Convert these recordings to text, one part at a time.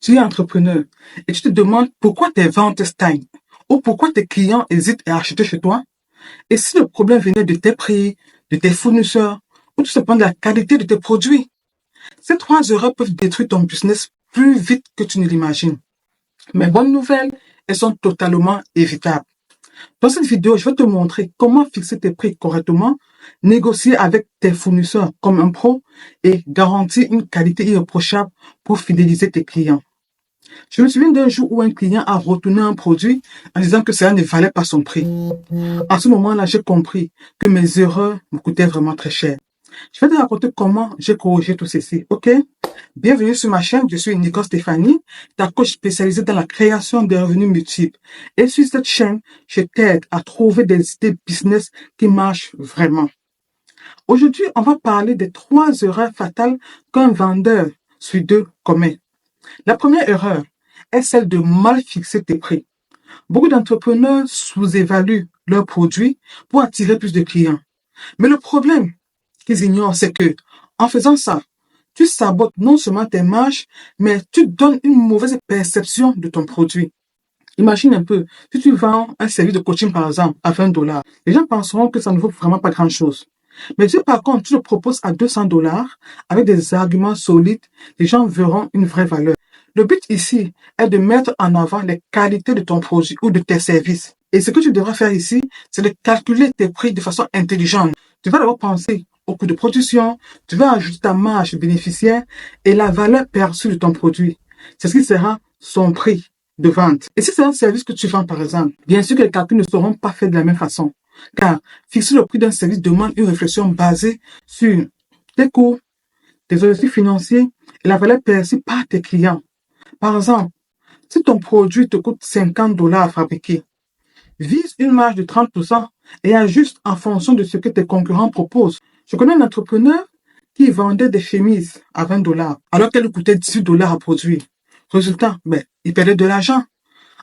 Tu es entrepreneur et tu te demandes pourquoi tes ventes stagnent ou pourquoi tes clients hésitent à acheter chez toi. Et si le problème venait de tes prix, de tes fournisseurs ou tout simplement de la qualité de tes produits, ces trois erreurs peuvent détruire ton business plus vite que tu ne l'imagines. Mais bonne nouvelle, elles sont totalement évitables. Dans cette vidéo, je vais te montrer comment fixer tes prix correctement, négocier avec tes fournisseurs comme un pro et garantir une qualité irréprochable pour fidéliser tes clients. Je me souviens d'un jour où un client a retourné un produit en disant que cela ne valait pas son prix. À ce moment-là, j'ai compris que mes erreurs me coûtaient vraiment très cher. Je vais te raconter comment j'ai corrigé tout ceci, ok? Bienvenue sur ma chaîne, je suis Nicole Stéphanie, ta coach spécialisée dans la création de revenus multiples. Et sur cette chaîne, je t'aide à trouver des idées business qui marchent vraiment. Aujourd'hui, on va parler des 3 erreurs fatales qu'un vendeur sur 2 commet. La première erreur est celle de mal fixer tes prix. Beaucoup d'entrepreneurs sous-évaluent leurs produits pour attirer plus de clients. Mais le problème qu'ils ignorent, c'est que, en faisant ça, tu sabotes non seulement tes marges, mais tu donnes une mauvaise perception de ton produit. Imagine un peu, si tu vends un service de coaching par exemple à $20, les gens penseront que ça ne vaut vraiment pas grand-chose. Mais si par contre tu le proposes à $200 avec des arguments solides, les gens verront une vraie valeur. Le but ici est de mettre en avant les qualités de ton produit ou de tes services. Et ce que tu devras faire ici, c'est de calculer tes prix de façon intelligente. Tu vas d'abord penser au coût de production, tu vas ajouter ta marge bénéficiaire et la valeur perçue de ton produit. C'est ce qui sera son prix de vente. Et si c'est un service que tu vends par exemple, bien sûr que les calculs ne seront pas faits de la même façon. Car fixer le prix d'un service demande une réflexion basée sur tes coûts, tes objectifs financiers et la valeur perçue par tes clients. Par exemple, si ton produit te coûte $50 à fabriquer, vise une marge de 30% et ajuste en fonction de ce que tes concurrents proposent. Je connais un entrepreneur qui vendait des chemises à $20 alors qu'elles coûtaient $18 à produire. Résultat, il perdait de l'argent.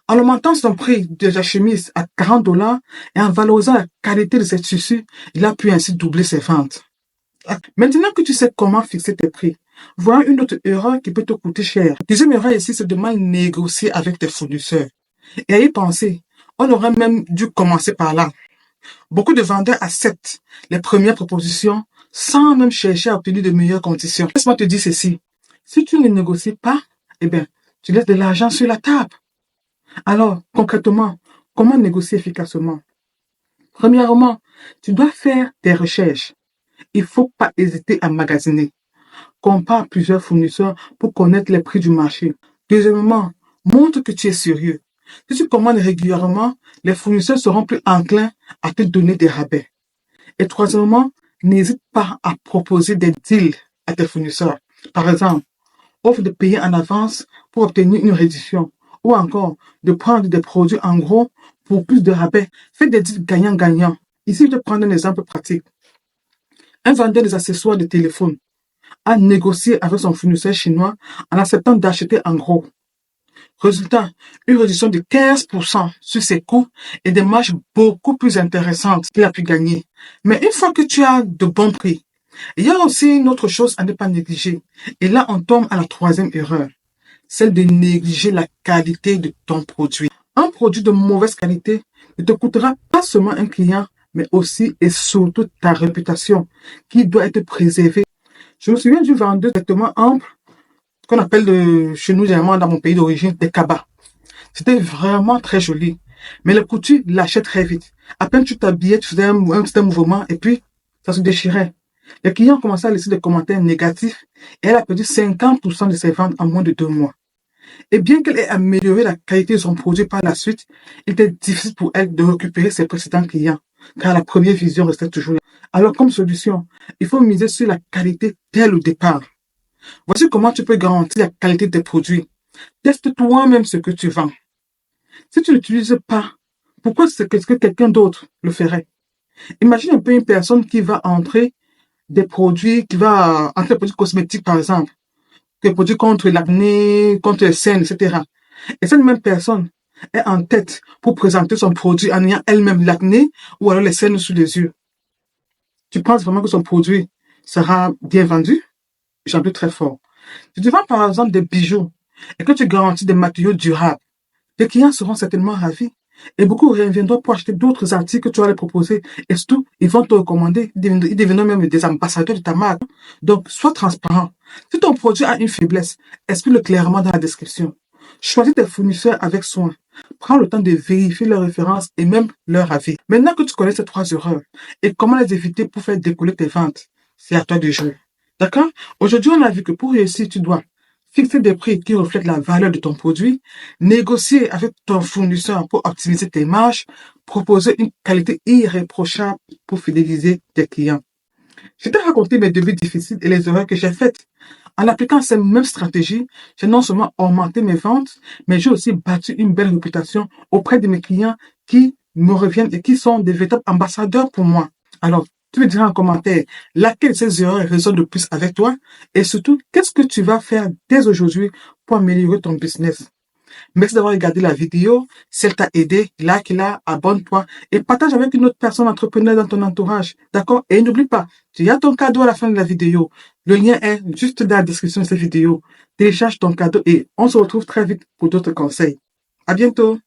En augmentant son prix de la chemise à $40 et en valorisant la qualité de ses tissus, il a pu ainsi doubler ses ventes. Maintenant que tu sais comment fixer tes prix, voilà une autre erreur qui peut te coûter cher. La deuxième erreur ici, c'est de mal négocier avec tes fournisseurs. Et à y penser, on aurait même dû commencer par là. Beaucoup de vendeurs acceptent les premières propositions sans même chercher à obtenir de meilleures conditions. Laisse-moi te dire ceci. Si tu ne négocies pas, tu laisses de l'argent sur la table. Alors, concrètement, comment négocier efficacement? Premièrement, tu dois faire des recherches. Il ne faut pas hésiter à magasiner. Compare plusieurs fournisseurs pour connaître les prix du marché. Deuxièmement, montre que tu es sérieux. Si tu commandes régulièrement, les fournisseurs seront plus enclins à te donner des rabais. Et troisièmement, n'hésite pas à proposer des deals à tes fournisseurs. Par exemple, offre de payer en avance pour obtenir une réduction ou encore de prendre des produits en gros pour plus de rabais. Fais des deals gagnant-gagnant. Ici, je vais prendre un exemple pratique. Un vendeur des accessoires de téléphone a négocié avec son fournisseur chinois en acceptant d'acheter en gros. Résultat, une réduction de 15% sur ses coûts et des marges beaucoup plus intéressantes qu'il a pu gagner. Mais une fois que tu as de bons prix, il y a aussi une autre chose à ne pas négliger. Et là, on tombe à la troisième erreur, celle de négliger la qualité de ton produit. Un produit de mauvaise qualité ne te coûtera pas seulement un client, mais aussi et surtout ta réputation qui doit être préservée. Je me souviens du vendeur de vêtements amples qu'on appelle chez nous généralement dans mon pays d'origine des cabas. C'était vraiment très joli. Mais le coutu lâchait très vite. À peine tu t'habillais, tu faisais un petit mouvement et puis ça se déchirait. Les clients commençaient à laisser des commentaires négatifs et elle a perdu 50% de ses ventes en moins de 2 mois. Et bien qu'elle ait amélioré la qualité de son produit par la suite, il était difficile pour elle de récupérer ses précédents clients, car la première vision restait toujours là. Alors comme solution, il faut miser sur la qualité dès le départ. Voici comment tu peux garantir la qualité des produits. Teste toi-même ce que tu vends. Si tu ne l'utilises pas, pourquoi est-ce que quelqu'un d'autre le ferait? Imagine un peu une personne qui va entrer des produits cosmétiques par exemple, des produits contre l'acné, contre les cernes, etc. Et cette même personne est en tête pour présenter son produit en ayant elle-même l'acné ou alors les cernes sous les yeux. Tu penses vraiment que son produit sera bien vendu? J'en doute très fort. Si tu vends par exemple des bijoux, et que tu garantis des matériaux durables, tes clients seront certainement ravis. Et beaucoup reviendront pour acheter d'autres articles que tu vas leur proposer. Et surtout, ils vont te recommander. Ils deviendront même des ambassadeurs de ta marque. Donc, sois transparent. Si ton produit a une faiblesse, explique-le clairement dans la description. Choisis tes fournisseurs avec soin. Prends le temps de vérifier leurs références et même leur avis. Maintenant que tu connais ces 3 erreurs et comment les éviter pour faire décoller tes ventes, c'est à toi de jouer. D'accord? Aujourd'hui, on a vu que pour réussir, tu dois fixer des prix qui reflètent la valeur de ton produit, négocier avec ton fournisseur pour optimiser tes marges, proposer une qualité irréprochable pour fidéliser tes clients. Je t'ai raconté mes débuts difficiles et les erreurs que j'ai faites. En appliquant ces mêmes stratégies, j'ai non seulement augmenté mes ventes, mais j'ai aussi bâti une belle réputation auprès de mes clients qui me reviennent et qui sont des véritables ambassadeurs pour moi. Alors, tu me diras en commentaire laquelle de ces erreurs résonne le plus avec toi et surtout, qu'est-ce que tu vas faire dès aujourd'hui pour améliorer ton business. Merci d'avoir regardé la vidéo. Si elle t'a aidé, like-la, abonne-toi et partage avec une autre personne entrepreneur dans ton entourage. D'accord? Et n'oublie pas, tu as ton cadeau à la fin de la vidéo. Le lien est juste dans la description de cette vidéo. Télécharge ton cadeau et on se retrouve très vite pour d'autres conseils. À bientôt!